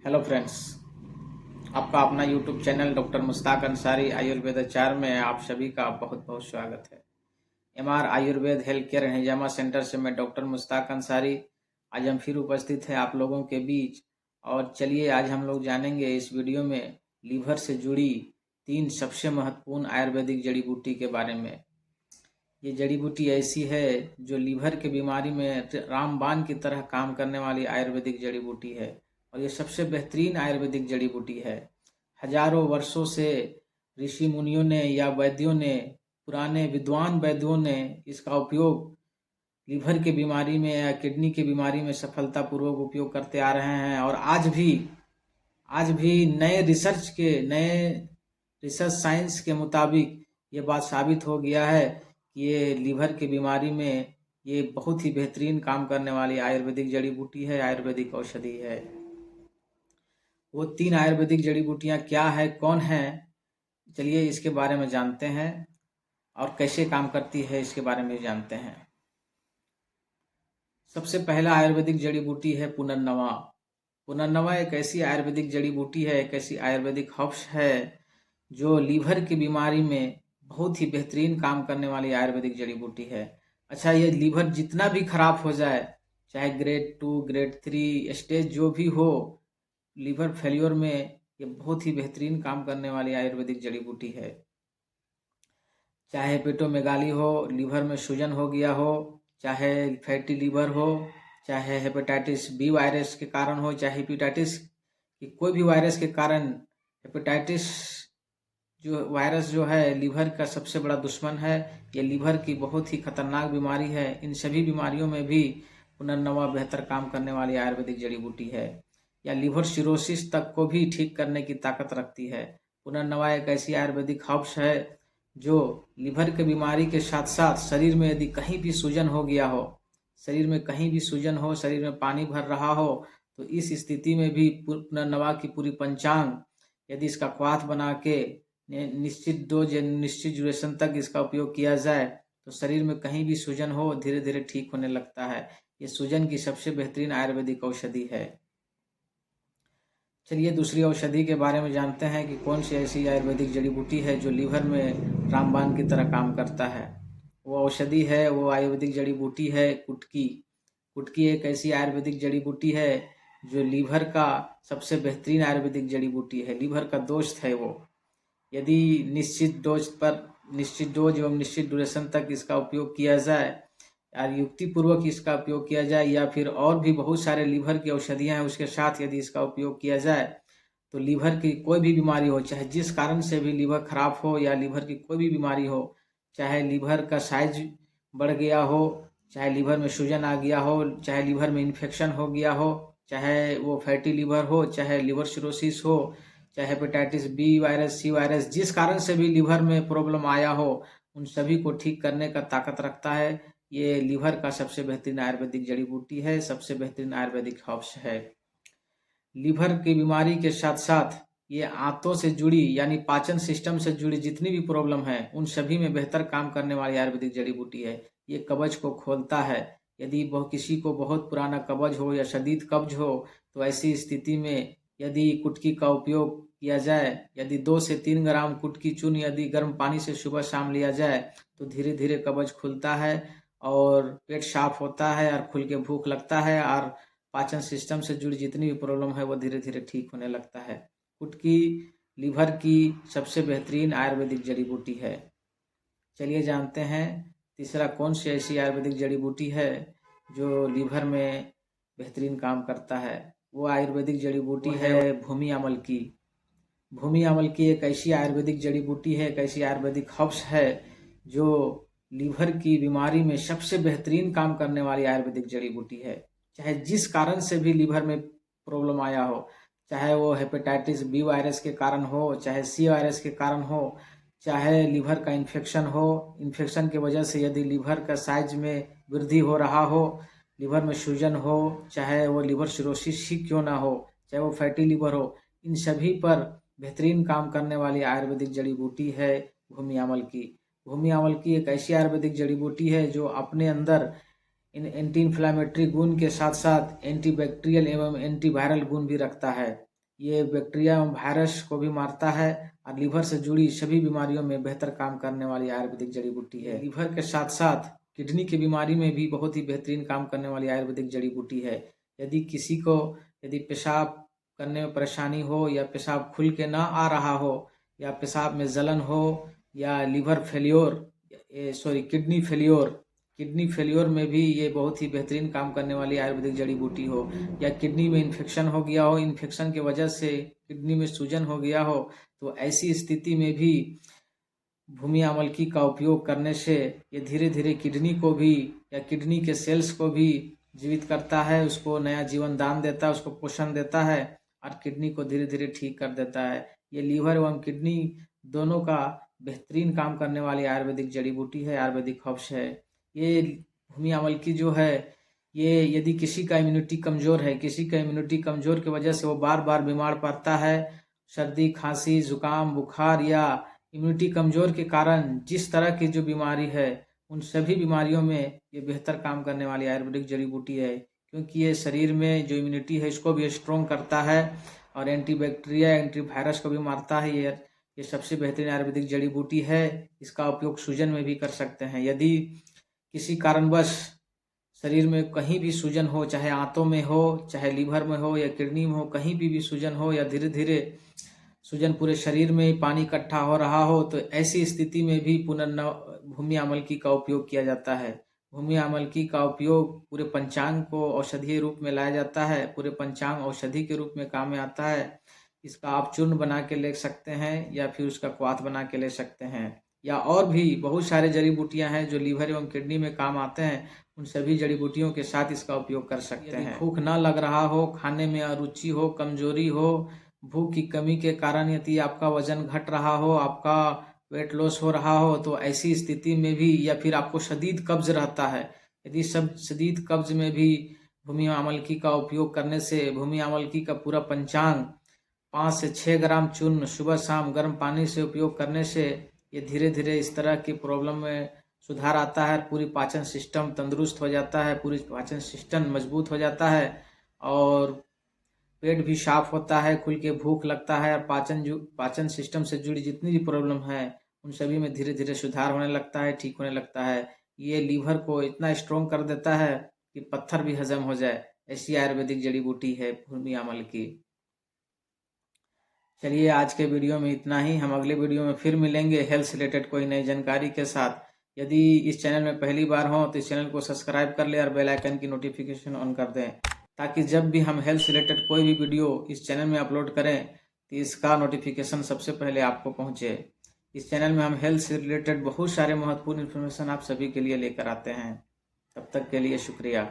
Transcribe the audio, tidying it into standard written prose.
Hello friends, आपका अपना YouTube channel doctor Mushtaq Ansari आयुर्वेदाचार्य में आप सभी का बहुत बहुत स्वागत है। MR Ayurveda health care Hijama centre से मैं डॉक्टर मुश्ताक अंसारी आज हम फिर उपस्थित हैं आप लोगों के बीच। और चलिए आज हम लोग जानेंगे इस वीडियो में लीवर से जुड़ी 3 सबसे महत्वपूर्ण आयुर्वेदिक जड़ी बूटी के बारे में। ये जड़ी बूटी ऐसी है जो लीवर की बीमारी में रामबाण की तरह काम करने वाली आयुर्वेदिक जड़ी बूटी है और ये सबसे बेहतरीन आयुर्वेदिक जड़ी बूटी है। हजारों वर्षों से ऋषि मुनियों ने या वैद्यों ने, पुराने विद्वान वैद्यों ने इसका उपयोग लीवर की बीमारी में या किडनी की बीमारी में सफलतापूर्वक उपयोग करते आ रहे हैं। और आज भी नए रिसर्च साइंस के मुताबिक ये बात साबित हो गया है कि ये लीवर की बीमारी में ये बहुत ही बेहतरीन काम करने वाली आयुर्वेदिक जड़ी बूटी है, आयुर्वेदिक औषधि है। वो 3 आयुर्वेदिक जड़ी बूटियां क्या है, कौन है, चलिए इसके बारे में जानते हैं और कैसे काम करती है इसके बारे में जानते हैं। सबसे पहला आयुर्वेदिक जड़ी बूटी है पुनर्नवा। पुनर्नवा एक ऐसी आयुर्वेदिक जड़ी बूटी है, एक ऐसी आयुर्वेदिक हर्ब्स है जो लीवर की बीमारी में बहुत ही बेहतरीन काम करने वाली आयुर्वेदिक जड़ी बूटी है। अच्छा, ये लीवर जितना भी खराब हो जाए, चाहे ग्रेड 2 ग्रेड 3 स्टेज जो भी हो, लीवर फेल्योर में ये बहुत ही बेहतरीन काम करने वाली आयुर्वेदिक जड़ी बूटी है। चाहे हेपेटोमेगाली हो, लीवर में सूजन हो गया हो, चाहे फैटी लीवर हो, चाहे हेपेटाइटिस बी वायरस के कारण हो, चाहे हेपेटाइटिस की कोई भी वायरस के कारण, हेपेटाइटिस जो वायरस जो है लीवर का सबसे बड़ा दुश्मन है। ये लीवर की बहुत ही खतरनाक बीमारी है। इन सभी बीमारियों में भी पुनर्नवा बेहतर काम करने वाली आयुर्वेदिक जड़ी बूटी है। या लीवर सिरोसिस तक को भी ठीक करने की ताकत रखती है। पुनर्नवा एक ऐसी आयुर्वेदिक हर्ब्स है जो लीवर की बीमारी के साथ साथ शरीर में यदि कहीं भी सूजन हो गया हो, शरीर में कहीं भी सूजन हो, शरीर में पानी भर रहा हो, तो इस स्थिति में भी पुनर्नवा की पूरी पंचांग यदि इसका क्वाथ बना के निश्चित डोज या निश्चित ड्यूरेशन तक इसका उपयोग किया जाए तो शरीर में कहीं भी सूजन हो धीरे धीरे ठीक होने लगता है। ये सूजन की सबसे बेहतरीन आयुर्वेदिक औषधि है। चलिए दूसरी औषधि के बारे में जानते हैं कि कौन सी ऐसी आयुर्वेदिक जड़ी बूटी है जो लीवर में रामबाण की तरह काम करता है। वो औषधि है, वो आयुर्वेदिक जड़ी बूटी है कुटकी। कुटकी एक ऐसी आयुर्वेदिक जड़ी बूटी है जो लीवर का सबसे बेहतरीन आयुर्वेदिक जड़ी बूटी है। लीवर का दोस्त है वो। यदि निश्चित डोज एवं निश्चित ड्यूरेशन तक इसका उपयोग किया जाए, यार युक्तिपूर्वक इसका उपयोग किया जाए, या फिर और भी बहुत सारे लीवर की औषधियां हैं उसके साथ यदि इसका उपयोग किया जाए तो लीवर की कोई भी बीमारी हो, चाहे जिस कारण से भी लीवर खराब हो या लीवर की कोई भी बीमारी हो, चाहे लीवर का साइज बढ़ गया हो, चाहे लीवर में सूजन आ गया हो, चाहे लीवर में इन्फेक्शन हो गया हो, चाहे वो फैटी लीवर हो, चाहे लीवर सिरोसिस हो, चाहे hepatitis B virus, C virus, जिस कारण से भी लीवर में प्रॉब्लम आया हो, उन सभी को ठीक करने का ताकत रखता है। ये लीवर का सबसे बेहतरीन आयुर्वेदिक जड़ी बूटी है, सबसे बेहतरीन आयुर्वेदिक हर्ब्स है। लीवर की बीमारी के साथ साथ ये आंतों से जुड़ी यानी पाचन सिस्टम से जुड़ी जितनी भी प्रॉब्लम है उन सभी में बेहतर काम करने वाली आयुर्वेदिक जड़ी बूटी है। ये कब्ज को खोलता है। यदि किसी को बहुत पुराना कब्ज हो या शदीद कब्ज हो तो ऐसी स्थिति में यदि कुटकी का उपयोग किया जाए, यदि 2 से 3 ग्राम कुटकी चूर्ण यदि गर्म पानी से सुबह शाम लिया जाए तो धीरे धीरे कब्ज खुलता है और पेट साफ होता है और खुल के भूख लगता है और पाचन सिस्टम से जुड़ी जितनी भी प्रॉब्लम है वो धीरे धीरे ठीक होने लगता है। कुटकी लीवर की सबसे बेहतरीन आयुर्वेदिक जड़ी बूटी है। चलिए जानते हैं तीसरा कौन सी ऐसी आयुर्वेदिक जड़ी बूटी है जो लीवर में बेहतरीन काम करता है। वो आयुर्वेदिक जड़ी बूटी है भूमि अमल की। भूमि अमल की एक ऐसी आयुर्वेदिक जड़ी बूटी है, एक ऐसी आयुर्वेदिक हर्ब्स है जो लीवर की बीमारी में सबसे बेहतरीन काम करने वाली आयुर्वेदिक जड़ी बूटी है। चाहे जिस कारण से भी लीवर में प्रॉब्लम आया हो, चाहे वो हेपेटाइटिस बी वायरस के कारण हो, चाहे सी वायरस के कारण हो, चाहे लीवर का इन्फेक्शन हो, इन्फेक्शन की वजह से यदि लीवर का साइज में वृद्धि हो रहा हो, लीवर में सूजन हो, चाहे वो लीवर सिरोसिस ही क्यों ना हो, चाहे वो फैटी लीवर हो, इन सभी पर बेहतरीन काम करने वाली आयुर्वेदिक जड़ी बूटी है भूमि अमल की। भूमि अमल की एक ऐसी आयुर्वेदिक जड़ी बूटी है जो अपने अंदर एंटी इन्फ्लामेटरी गुण के साथ साथ एंटीबैक्टीरियल एवं एंटीवायरल गुण भी रखता है। ये बैक्टीरिया एवं वायरस को भी मारता है और लीवर से जुड़ी सभी बीमारियों में बेहतर काम करने वाली आयुर्वेदिक जड़ी बूटी है। लीवर के साथ साथ किडनी की बीमारी में भी बहुत ही बेहतरीन काम करने वाली आयुर्वेदिक जड़ी बूटी है। यदि किसी को पेशाब करने में परेशानी हो या पेशाब खुल के ना आ रहा हो या पेशाब में जलन हो या लिवर फेल्योर किडनी फेल्योर में भी ये बहुत ही बेहतरीन काम करने वाली आयुर्वेदिक जड़ी बूटी हो, या किडनी में इन्फेक्शन हो गया हो, इन्फेक्शन की वजह से किडनी में सूजन हो गया हो, तो ऐसी स्थिति में भी भूमि अमलकी का उपयोग करने से ये धीरे धीरे किडनी को भी या किडनी के सेल्स को भी जीवित करता है, उसको नया जीवन दान देता है, उसको पोषण देता है और किडनी को धीरे धीरे ठीक कर देता है। ये लीवर एवं किडनी दोनों का बेहतरीन काम करने वाली आयुर्वेदिक जड़ी बूटी है, आयुर्वेदिक हर्ब्स है। ये भूमि अमलकी जो है, ये यदि किसी का इम्यूनिटी कमज़ोर है, किसी का इम्यूनिटी कमज़ोर की वजह से वो बार बार बीमार पड़ता है, सर्दी खांसी जुकाम बुखार या इम्यूनिटी कमज़ोर के कारण जिस तरह की जो बीमारी है, उन सभी बीमारियों में ये बेहतर काम करने वाली आयुर्वेदिक जड़ी बूटी है, क्योंकि ये शरीर में जो इम्यूनिटी है इसको भी स्ट्रॉन्ग करता है और एंटीबैक्टीरिया एंटीवायरस को भी मारता है। ये सबसे बेहतरीन आयुर्वेदिक जड़ी बूटी है। इसका उपयोग सूजन में भी कर सकते हैं। यदि किसी कारणवश शरीर में कहीं भी सूजन हो, चाहे आंतों में हो, चाहे लीवर में हो या किडनी में हो, कहीं भी सूजन हो या धीरे धीरे सूजन पूरे शरीर में पानी इकट्ठा हो रहा हो, तो ऐसी स्थिति में भी भूमि अमलकी का उपयोग किया जाता है। भूमि अमलकी का उपयोग पूरे पंचांग को औषधीय रूप में लाया जाता है। पूरे पंचांग औषधि के रूप में काम में आता है। इसका आप चूर्ण बना के ले सकते हैं या फिर उसका क्वाथ बना के ले सकते हैं, या और भी बहुत सारे जड़ी बूटियां हैं जो लीवर एवं किडनी में काम आते हैं। उन सभी जड़ी बूटियों के साथ इसका उपयोग कर सकते हैं। भूख ना लग रहा हो, खाने में अरुचि हो, कमजोरी हो, भूख की कमी के कारण यदि आपका वजन घट रहा हो, आपका वेट लॉस हो रहा हो, तो ऐसी स्थिति में भी, या फिर आपको शदीद कब्ज रहता है, यदि शदीद कब्ज में भी भूमि अमलकी का उपयोग करने से भूमि अमलकी का पूरा पंचांग 5 से 6 ग्राम चूर्ण सुबह शाम गर्म पानी से उपयोग करने से ये धीरे धीरे इस तरह की प्रॉब्लम में सुधार आता है। पूरी पाचन सिस्टम तंदुरुस्त हो जाता है, पूरी पाचन सिस्टम मजबूत हो जाता है और पेट भी साफ होता है, खुल के भूख लगता है और पाचन सिस्टम से जुड़ी जितनी भी प्रॉब्लम है उन सभी में धीरे धीरे सुधार होने लगता है, ठीक होने लगता है। ये लीवर को इतना स्ट्रॉन्ग कर देता है कि पत्थर भी हजम हो जाए। ऐसी आयुर्वेदिक जड़ी बूटी है भूमि अमलकी। चलिए आज के वीडियो में इतना ही। हम अगले वीडियो में फिर मिलेंगे हेल्थ से रिलेटेड कोई नई जानकारी के साथ। यदि इस चैनल में पहली बार हो तो इस चैनल को सब्सक्राइब कर ले और बेल आइकन की नोटिफिकेशन ऑन कर दें, ताकि जब भी हम हेल्थ से रिलेटेड कोई भी वीडियो इस चैनल में अपलोड करें तो इसका नोटिफिकेशन सबसे पहले आपको पहुंचे। इस चैनल में हम हेल्थ से रिलेटेड बहुत सारे महत्वपूर्ण इन्फॉर्मेशन आप सभी के लिए लेकर आते हैं। तब तक के लिए शुक्रिया।